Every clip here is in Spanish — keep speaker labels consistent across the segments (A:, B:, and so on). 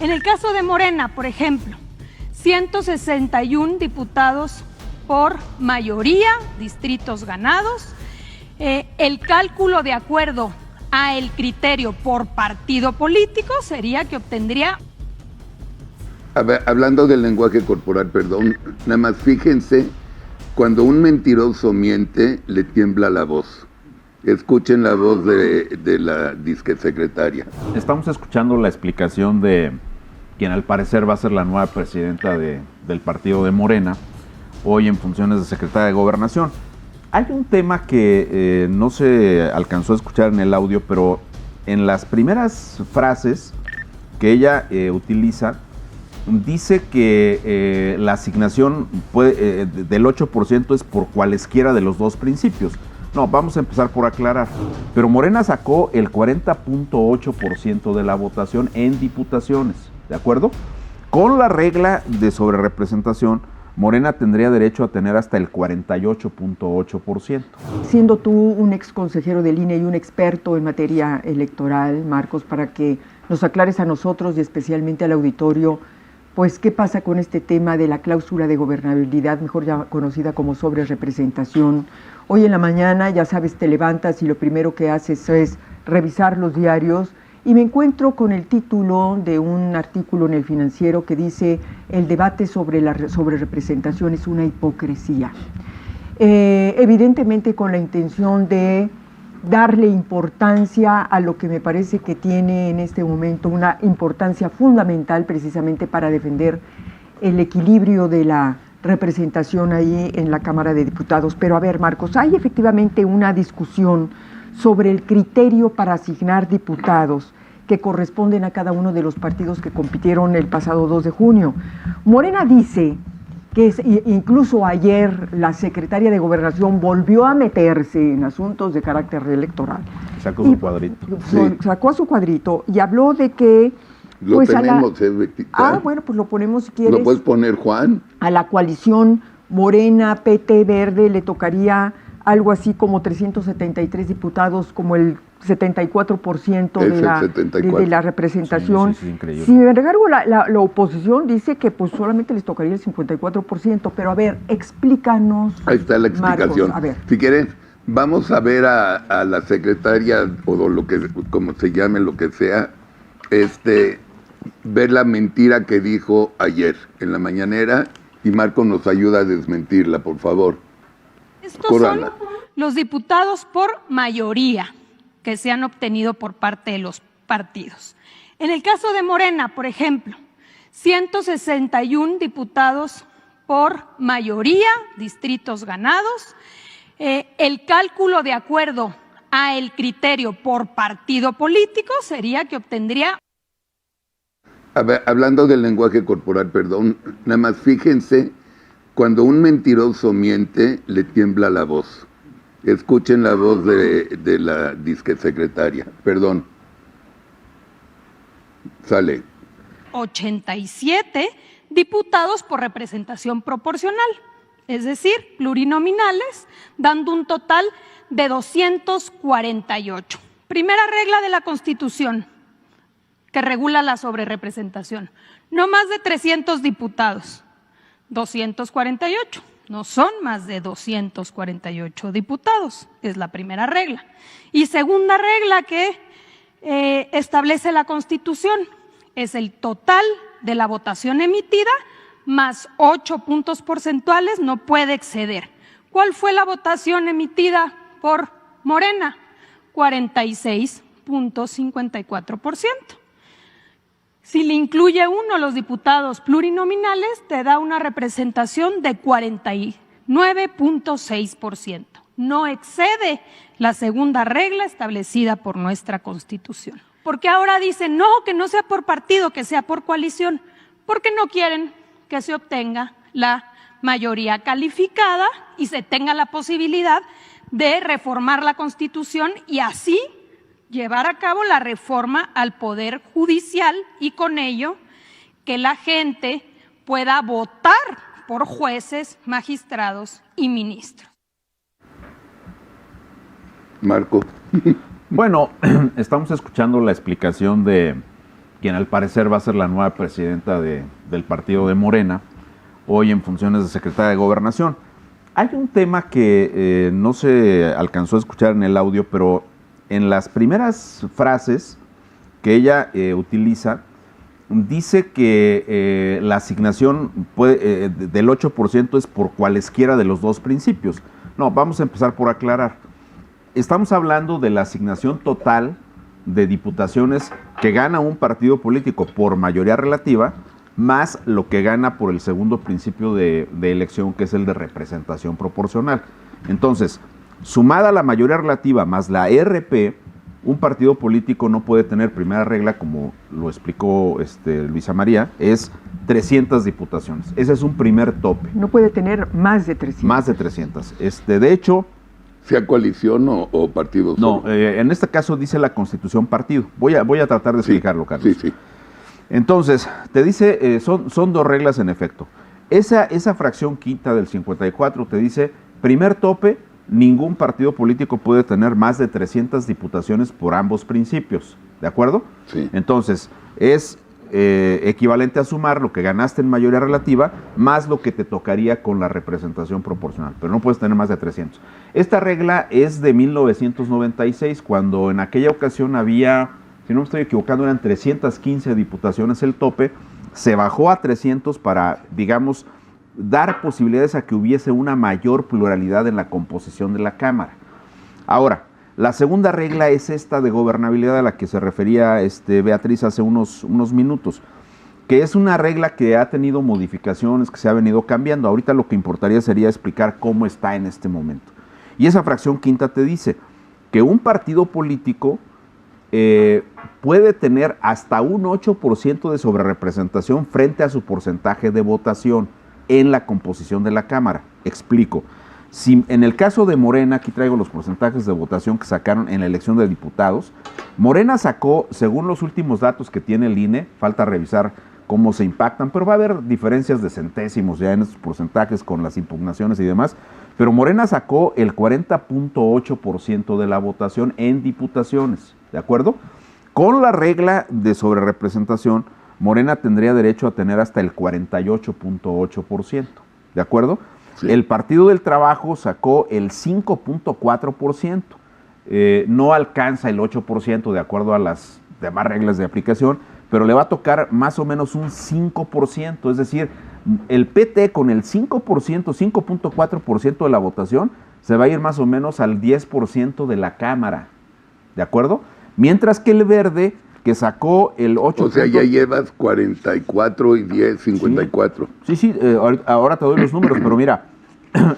A: En el caso de Morena, por ejemplo, 161 diputados por mayoría, distritos ganados. El cálculo de acuerdo a el criterio por partido político sería que obtendría...
B: A ver, hablando del lenguaje corporal, perdón, nada más fíjense, cuando un mentiroso miente, le tiembla la voz. Escuchen la voz de la disque secretaria.
C: Estamos escuchando la explicación de quien al parecer va a ser la nueva presidenta del partido de Morena, hoy en funciones de secretaria de Gobernación. Hay un tema que no se alcanzó a escuchar en el audio, pero en las primeras frases que ella utiliza, dice que la asignación del 8% es por cualesquiera de los dos principios. No, vamos a empezar por aclarar. Pero Morena sacó el 40.8% de la votación en diputaciones, ¿de acuerdo? Con la regla de sobrerepresentación, Morena tendría derecho a tener hasta el 48.8%.
D: Siendo tú un ex consejero del INE y un experto en materia electoral, Marcos, para que nos aclares a nosotros y especialmente al auditorio, pues, ¿qué pasa con este tema de la cláusula de gobernabilidad, mejor ya conocida como sobrerepresentación? Hoy en la mañana, ya sabes, te levantas y lo primero que haces es revisar los diarios y me encuentro con el título de un artículo en El Financiero que dice: el debate sobre la sobrerepresentación es una hipocresía. Evidentemente con la intención de darle importancia a lo que me parece que tiene en este momento una importancia fundamental precisamente para defender el equilibrio de la representación ahí en la Cámara de Diputados. Pero a ver, Marcos, hay efectivamente una discusión sobre el criterio para asignar diputados que corresponden a cada uno de los partidos que compitieron el pasado 2 de junio. Morena dice que incluso ayer la secretaria de Gobernación volvió a meterse en asuntos de carácter electoral.
C: Sacó su cuadrito.
D: Sacó su cuadrito y habló de que...
B: Lo
D: pues
B: tenemos,
D: bueno, pues lo ponemos si quieres.
B: ¿Lo puedes poner, Juan?
D: A la coalición Morena, PT, Verde le tocaría algo así como 373 diputados, como el 74% de la representación.
C: Sí, increíble.
D: Sin embargo, la oposición dice que pues solamente les tocaría el 54%, pero a ver, explícanos.
B: Ahí está la explicación.
D: Marcos, a ver.
B: Si quieren, vamos a ver a la secretaria, o lo que, como se llame, lo que sea, ver la mentira que dijo ayer en la mañanera, y Marco nos ayuda a desmentirla, por favor.
A: Estos son los diputados por mayoría que se han obtenido por parte de los partidos. En el caso de Morena, por ejemplo, 161 diputados por mayoría, distritos ganados. El cálculo de acuerdo a el criterio por partido político sería que obtendría...
B: A ver, hablando del lenguaje corporal, perdón, nada más fíjense, cuando un mentiroso miente, le tiembla la voz. Escuchen la voz de la disque secretaria. Perdón. Sale.
A: 87 diputados por representación proporcional, es decir, plurinominales, dando un total de 248. Primera regla de la Constitución que regula la sobrerepresentación: no más de 300 diputados. 248, no son más de 248 diputados, es la primera regla. Y segunda regla que establece la Constitución, es el total de la votación emitida más 8 puntos porcentuales, no puede exceder. ¿Cuál fue la votación emitida por Morena? 46.54%. Si le incluye uno los diputados plurinominales, te da una representación de 49.6%. No excede la segunda regla establecida por nuestra Constitución. Porque ahora dicen, no, que no sea por partido, que sea por coalición, porque no quieren que se obtenga la mayoría calificada y se tenga la posibilidad de reformar la Constitución y así llevar a cabo la reforma al Poder Judicial y con ello que la gente pueda votar por jueces, magistrados y ministros.
B: Marco.
C: Bueno, estamos escuchando la explicación de quien al parecer va a ser la nueva presidenta del partido de Morena, hoy en funciones de secretaria de Gobernación. Hay un tema que no se alcanzó a escuchar en el audio, pero en las primeras frases que ella utiliza, dice que la asignación del 8% es por cualesquiera de los dos principios. No, vamos a empezar por aclarar. Estamos hablando de la asignación total de diputaciones que gana un partido político por mayoría relativa, más lo que gana por el segundo principio de elección, que es el de representación proporcional. Entonces, sumada la mayoría relativa más la RP, un partido político no puede tener, primera regla, como lo explicó Luisa María, es 300 diputaciones. Ese es un primer tope.
D: No puede tener más de 300.
C: Más de 300. De hecho...
B: ¿Sea coalición o partido solo?
C: No, en este caso dice la Constitución partido. Voy a tratar de explicarlo, Carlos.
B: Sí.
C: Entonces, te dice, son dos reglas en efecto. Esa fracción quinta del 54 te dice, primer tope, ningún partido político puede tener más de 300 diputaciones por ambos principios, ¿de acuerdo?
B: Sí.
C: Entonces, es equivalente a sumar lo que ganaste en mayoría relativa más lo que te tocaría con la representación proporcional, pero no puedes tener más de 300. Esta regla es de 1996, cuando en aquella ocasión había, si no me estoy equivocando, eran 315 diputaciones el tope, se bajó a 300 para, digamos, dar posibilidades a que hubiese una mayor pluralidad en la composición de la Cámara. Ahora, la segunda regla es esta de gobernabilidad a la que se refería Beatriz hace unos minutos, que es una regla que ha tenido modificaciones, que se ha venido cambiando. Ahorita lo que importaría sería explicar cómo está en este momento. Y esa fracción quinta te dice que un partido político puede tener hasta un 8% de sobrerepresentación frente a su porcentaje de votación en la composición de la Cámara. Explico. Si en el caso de Morena, aquí traigo los porcentajes de votación que sacaron en la elección de diputados, Morena sacó, según los últimos datos que tiene el INE, falta revisar cómo se impactan, pero va a haber diferencias de centésimos ya en estos porcentajes con las impugnaciones y demás, pero Morena sacó el 40.8% de la votación en diputaciones, ¿de acuerdo? Con la regla de sobrerepresentación, Morena tendría derecho a tener hasta el 48.8%, ¿de acuerdo? Sí. El Partido del Trabajo sacó el 5.4%, no alcanza el 8% de acuerdo a las demás reglas de aplicación, pero le va a tocar más o menos un 5%, es decir, el PT con el 5%, 5.4% de la votación, se va a ir más o menos al 10% de la Cámara, ¿de acuerdo? Mientras que el Verde, que sacó el 8%...
B: O sea, ya llevas 44 y 10, 54.
C: Sí, ahora te doy los números, pero mira,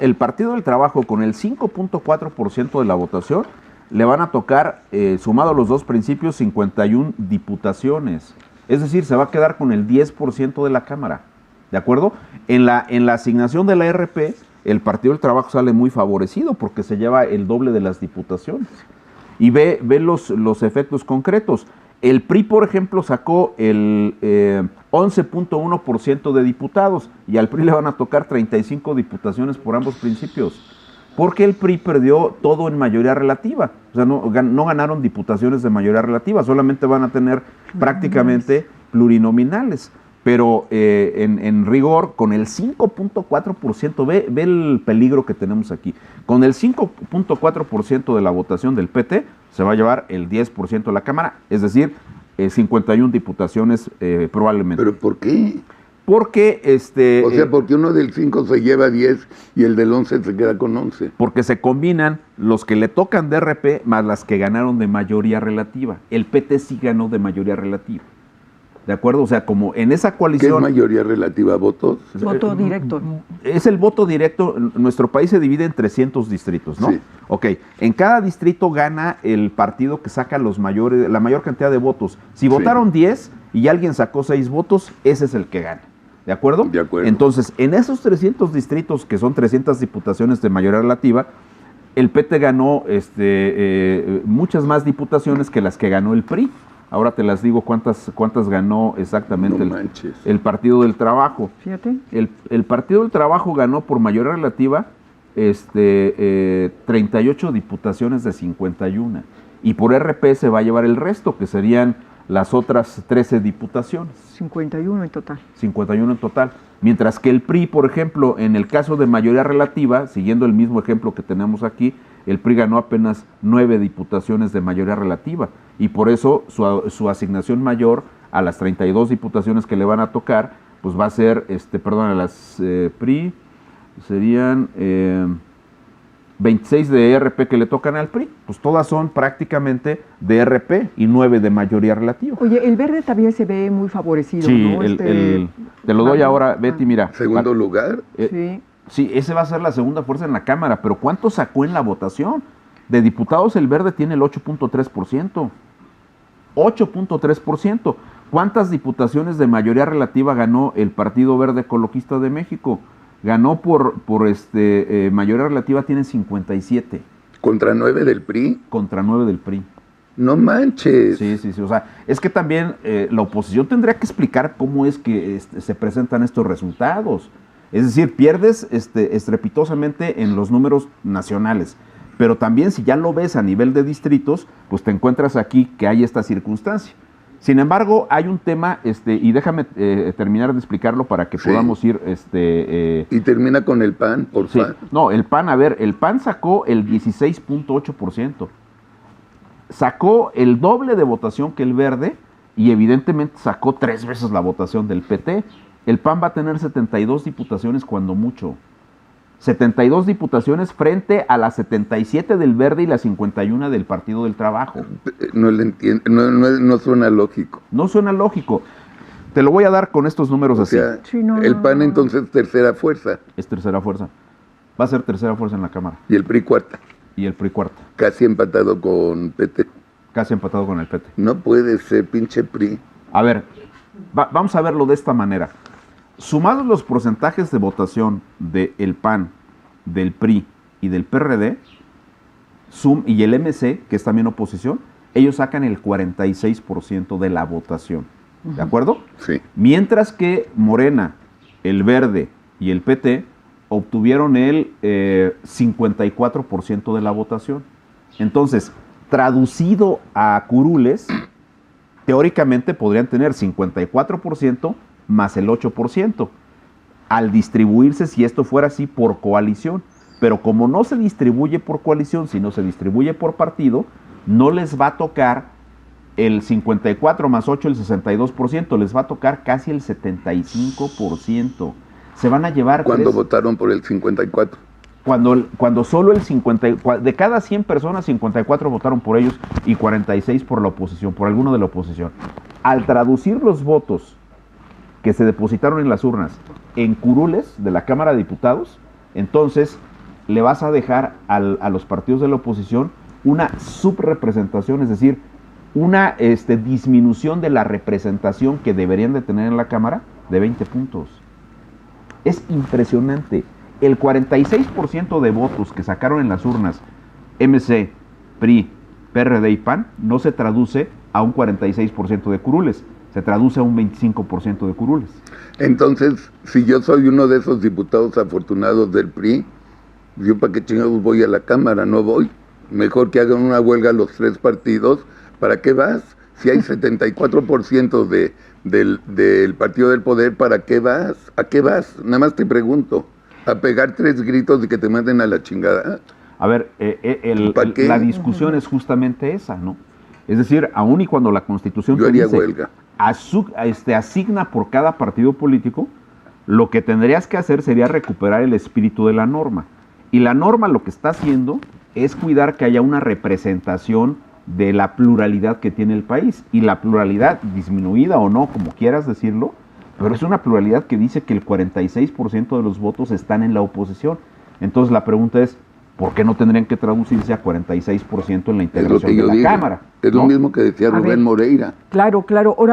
C: el Partido del Trabajo con el 5.4% de la votación le van a tocar, sumado a los dos principios, 51 diputaciones. Es decir, se va a quedar con el 10% de la Cámara, ¿de acuerdo? En la asignación de la RP, el Partido del Trabajo sale muy favorecido porque se lleva el doble de las diputaciones. Y ve los efectos concretos. El PRI, por ejemplo, sacó el 11.1% de diputados y al PRI le van a tocar 35 diputaciones por ambos principios, porque el PRI perdió todo en mayoría relativa. O sea, no ganaron diputaciones de mayoría relativa, solamente van a tener prácticamente plurinominales. Pero en rigor, con el 5.4%, ve el peligro que tenemos aquí. Con el 5.4% de la votación del PT, se va a llevar el 10% de la Cámara, es decir, 51 diputaciones probablemente.
B: ¿Pero por qué?
C: Porque
B: o sea, porque uno del 5 se lleva 10 y el del 11 se queda con 11.
C: Porque se combinan los que le tocan de RP más las que ganaron de mayoría relativa. El PT sí ganó de mayoría relativa. ¿De acuerdo? O sea, como en esa coalición...
B: ¿Qué es mayoría relativa a votos?
D: Voto directo.
C: Es el voto directo. Nuestro país se divide en 300 distritos, ¿no?
B: Sí.
C: Ok. En cada distrito gana el partido que saca la mayor cantidad de votos. Si votaron 10 y alguien sacó 6 votos, ese es el que gana. ¿De acuerdo?
B: De acuerdo.
C: Entonces, en esos 300 distritos, que son 300 diputaciones de mayoría relativa, el PT ganó muchas más diputaciones que las que ganó el PRI. Ahora te las digo cuántas ganó exactamente el Partido del Trabajo.
D: Fíjate.
C: El Partido del Trabajo ganó por mayoría relativa 38 diputaciones de 51. Y por RP se va a llevar el resto, que serían las otras 13 diputaciones.
D: 51 en total.
C: 51 en total. Mientras que el PRI, por ejemplo, en el caso de mayoría relativa, siguiendo el mismo ejemplo que tenemos aquí, el PRI ganó apenas 9 diputaciones de mayoría relativa y por eso su asignación mayor a las 32 diputaciones que le van a tocar, pues va a ser, a las PRI serían 26 de RP que le tocan al PRI, pues todas son prácticamente de RP y 9 de mayoría relativa.
D: Oye, el Verde también se ve muy favorecido,
C: Sí,
D: ¿no?
C: te lo doy ahora, Betty, mira.
B: Segundo lugar.
D: Sí.
C: Sí, ese va a ser la segunda fuerza en la Cámara, pero ¿cuánto sacó en la votación? De diputados el Verde tiene el 8.3%. 8.3%. ¿Cuántas diputaciones de mayoría relativa ganó el Partido Verde Ecologista de México? Ganó por mayoría relativa, tiene 57.
B: ¿Contra 9 del PRI?
C: Contra 9 del PRI.
B: No manches.
C: Sí. O sea, es que también la oposición tendría que explicar cómo es que se presentan estos resultados. Es decir, pierdes estrepitosamente en los números nacionales. Pero también si ya lo ves a nivel de distritos, pues te encuentras aquí que hay esta circunstancia. Sin embargo, hay un tema, y déjame terminar de explicarlo para que podamos ir...
B: Y termina con el PAN, por
C: sí.
B: favor.
C: No, el PAN, a ver, el PAN sacó el 16.8%. Sacó el doble de votación que el Verde y evidentemente sacó 3 veces la votación del PT. El PAN va a tener 72 diputaciones cuando mucho. 72 diputaciones frente a las 77 del Verde y las 51 del Partido del Trabajo.
B: No le entiendo, no suena lógico.
C: No suena lógico. Te lo voy a dar con estos números
B: O
C: así.
B: sea,
D: Sí, no,
B: el
D: no,
B: PAN
D: no.
B: entonces tercera fuerza
C: Es tercera fuerza. Va a ser tercera fuerza en la Cámara.
B: y el PRI cuarta,
C: Y el PRI cuarta.
B: casi empatado con PT.
C: Casi empatado con el PT.
B: No puede ser, pinche PRI.
C: A ver, vamos a verlo de esta manera. Sumados los porcentajes de votación del PAN, del PRI y del PRD, y el MC, que es también oposición, ellos sacan el 46% de la votación. ¿De acuerdo?
B: Sí.
C: Mientras que Morena, el Verde y el PT obtuvieron el 54% de la votación. Entonces, traducido a curules, teóricamente podrían tener 54% más el 8%, al distribuirse, si esto fuera así, por coalición. Pero como no se distribuye por coalición, sino se distribuye por partido, no les va a tocar el 54 más 8, el 62%, les va a tocar casi el 75%. Se van a llevar...
B: ¿Cuándo votaron por el 54?
C: Cuando solo el 50, de cada 100 personas, 54 votaron por ellos y 46 por la oposición, por alguno de la oposición. Al traducir los votos que se depositaron en las urnas en curules de la Cámara de Diputados, entonces le vas a dejar a los partidos de la oposición una subrepresentación, es decir, una disminución de la representación que deberían de tener en la Cámara de 20 puntos. Es impresionante. El 46% de votos que sacaron en las urnas MC, PRI, PRD y PAN no se traduce a un 46% de curules, se traduce a un 25% de curules.
B: Entonces, si yo soy uno de esos diputados afortunados del PRI, yo para qué chingados voy a la Cámara, no voy. Mejor que hagan una huelga los 3 partidos. ¿Para qué vas? Si hay 74% del Partido del Poder, ¿para qué vas? ¿A qué vas? Nada más te pregunto. ¿A pegar 3 gritos de que te manden a la chingada?
C: A ver,
B: ¿Para qué?
C: la discusión es justamente esa, ¿no? Es decir, aun y cuando la Constitución
B: Yo
C: te
B: haría
C: dice,
B: huelga.
C: asigna por cada partido político, lo que tendrías que hacer sería recuperar el espíritu de la norma. Y la norma lo que está haciendo es cuidar que haya una representación de la pluralidad que tiene el país. Y la pluralidad, disminuida o no, como quieras decirlo, pero es una pluralidad que dice que el 46% de los votos están en la oposición. Entonces la pregunta es, ¿por qué no tendrían que traducirse a 46% en la
B: Es lo
C: integración
B: que
C: de
B: yo
C: la
B: digo.
C: Cámara?
B: Es
C: ¿no?
B: lo mismo que decía
D: A ver.
B: Rubén Moreira.
D: Claro.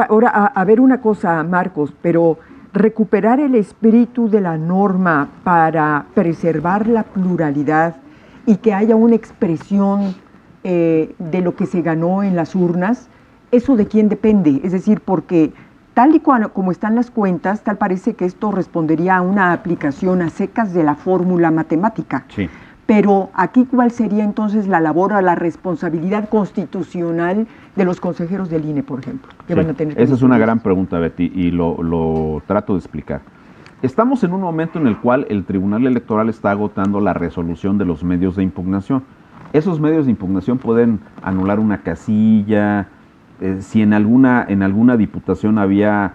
D: Ahora a ver una cosa, Marcos, pero recuperar el espíritu de la norma para preservar la pluralidad y que haya una expresión de lo que se ganó en las urnas, ¿eso de quién depende? Es decir, porque tal y como están las cuentas, tal parece que esto respondería a una aplicación a secas de la fórmula matemática.
C: Sí.
D: Pero aquí, ¿cuál sería entonces la labor o la responsabilidad constitucional de los consejeros del INE, por ejemplo? Que
C: Sí,
D: van a tener que
C: esa es una
D: discutir?
C: gran pregunta, Betty, y lo trato de explicar. Estamos en un momento en el cual el Tribunal Electoral está agotando la resolución de los medios de impugnación. Esos medios de impugnación pueden anular una casilla, si en alguna diputación había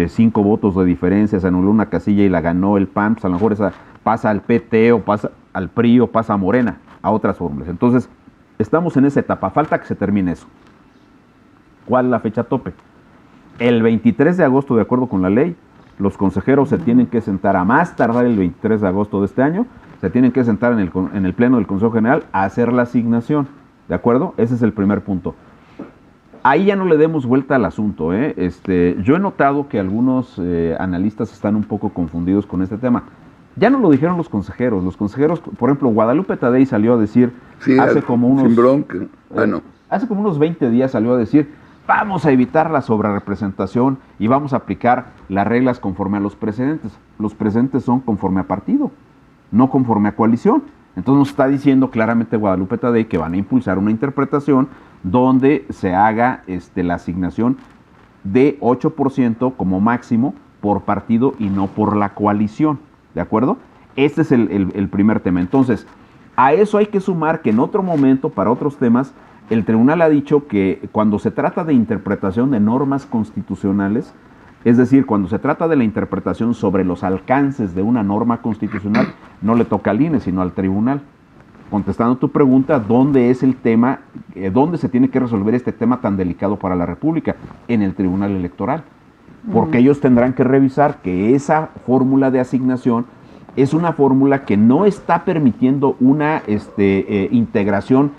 C: 5 votos de diferencia, se anuló una casilla y la ganó el PAN, pues a lo mejor esa pasa al PT o pasa al PRI o pasa a Morena, a otras fórmulas. Entonces, estamos en esa etapa, falta que se termine eso. ¿Cuál es la fecha tope? El 23 de agosto, de acuerdo con la ley, los consejeros se tienen que sentar a más tardar el 23 de agosto de este año, se tienen que sentar en el Pleno del Consejo General a hacer la asignación, ¿de acuerdo? Ese es el primer punto. Ahí ya no le demos vuelta al asunto, ¿eh? Yo he notado que algunos analistas están un poco confundidos con este tema. Ya no lo dijeron los consejeros, por ejemplo, Guadalupe Tadei salió a decir
B: Sí,
C: hace como unos...
B: sin bronca. Bueno,
C: Hace como unos 20 días salió a decir, vamos a evitar la sobrerepresentación y vamos a aplicar las reglas conforme a los precedentes. Los precedentes son conforme a partido, no conforme a coalición. Entonces nos está diciendo claramente Guadalupe Tadei que van a impulsar una interpretación donde se haga la asignación de 8% como máximo por partido y no por la coalición, ¿de acuerdo? Este es el primer tema. Entonces, a eso hay que sumar que en otro momento, para otros temas, el tribunal ha dicho que cuando se trata de interpretación de normas constitucionales, es decir, cuando se trata de la interpretación sobre los alcances de una norma constitucional, no le toca al INE, sino al tribunal. Contestando tu pregunta, ¿dónde es el tema, dónde se tiene que resolver este tema tan delicado para la República? En el Tribunal Electoral. Porque ellos tendrán que revisar que esa fórmula de asignación es una fórmula que no está permitiendo una integración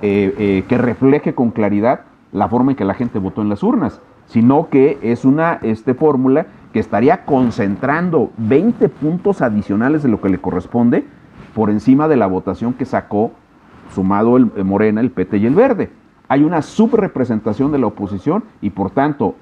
C: que refleje con claridad la forma en que la gente votó en las urnas, sino que es una fórmula que estaría concentrando 20 puntos adicionales de lo que le corresponde por encima de la votación que sacó, sumado el Morena, el PT y el Verde. Hay una subrepresentación de la oposición y por tanto